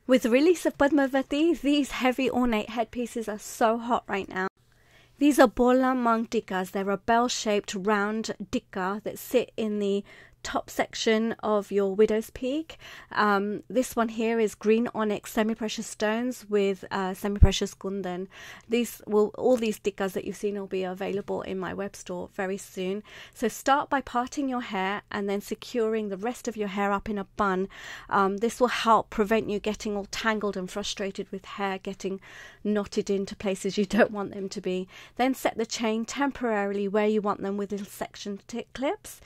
With the release of Padmavati, these heavy ornate headpieces are so hot right now. These are Borla monk tikkas. They're a bell-shaped round tikka that sit in the top section of your widow's peak. This one here is green onyx semi-precious stones with semi-precious kundan. All these tikkas that you've seen will be available in my web store very soon. So start by parting your hair and then securing the rest of your hair up in a bun. This will help prevent you getting all tangled and frustrated with hair getting knotted into places you don't want them to be. Then set the chain temporarily where you want them with little section clips.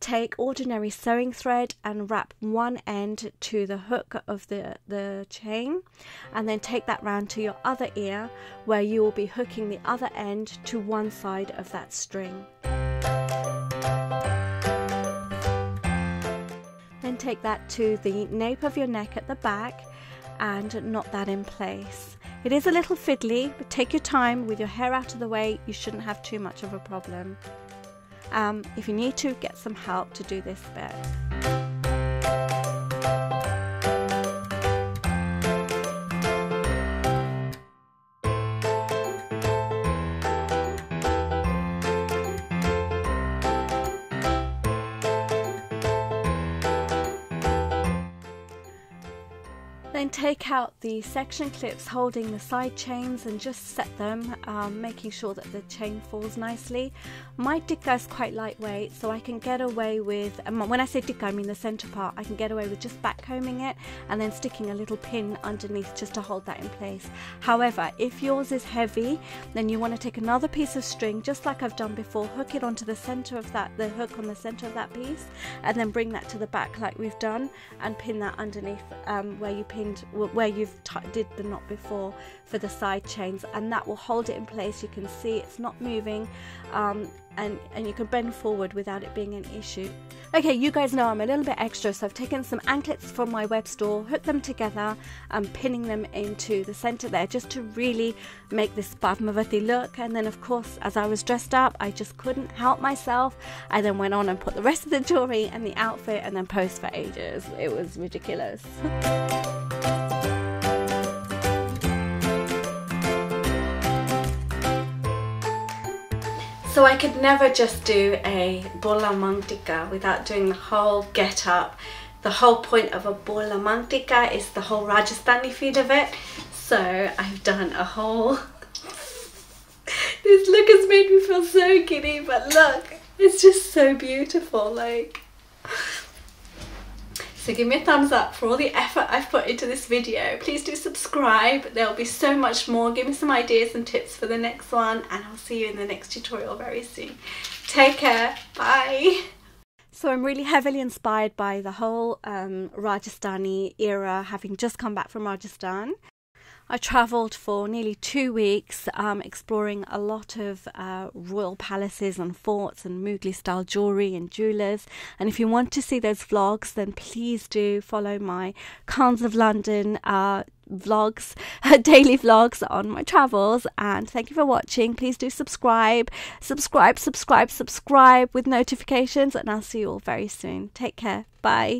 Take ordinary sewing thread and wrap one end to the hook of the chain, and then take that round to your other ear where you will be hooking the other end to one side of that string. Then take that to the nape of your neck at the back and knot that in place. It is a little fiddly, but take your time. With your hair out of the way, you shouldn't have too much of a problem. If you need to, get some help to do this bit. Then take out the section clips holding the side chains and just set them, making sure that the chain falls nicely. My tikka is quite lightweight, so I can get away with, when I say tikka I mean the center part, I can get away with just back combing it and then sticking a little pin underneath just to hold that in place. However, if yours is heavy, then you want to take another piece of string, just like I've done before, hook it onto the center of that, the hook on the center of that piece, and then bring that to the back like we've done, and pin that underneath where you've did the knot before for the side chains, and that will hold it in place. You can see it's not moving, and you can bend forward without it being an issue. Okay, you guys know I'm a little bit extra, so I've taken some anklets from my web store, hooked them together and pinning them into the center there just to really make this Padmavati look. And then of course, as I was dressed up, I just couldn't help myself. I then went on and put the rest of the jewelry and the outfit and then posed for ages. It was ridiculous. So I could never just do a Borla monk tikka without doing the whole get up. The whole point of a Borla monk tikka is the whole Rajasthani feel of it. So I've done a whole... This look has made me feel so giddy, but look, it's just so beautiful, like... So give me a thumbs up for all the effort I've put into this video. Please do subscribe. There'll be so much more. Give me some ideas and tips for the next one, and I'll see you in the next tutorial very soon. Take care. Bye. So I'm really heavily inspired by the whole Rajasthani era, having just come back from Rajasthan. I travelled for nearly 2 weeks, exploring a lot of royal palaces and forts and Mughal style jewellery and jewellers. And if you want to see those vlogs, then please do follow my Khans of London vlogs, daily vlogs on my travels. And thank you for watching. Please do subscribe with notifications, and I'll see you all very soon. Take care. Bye.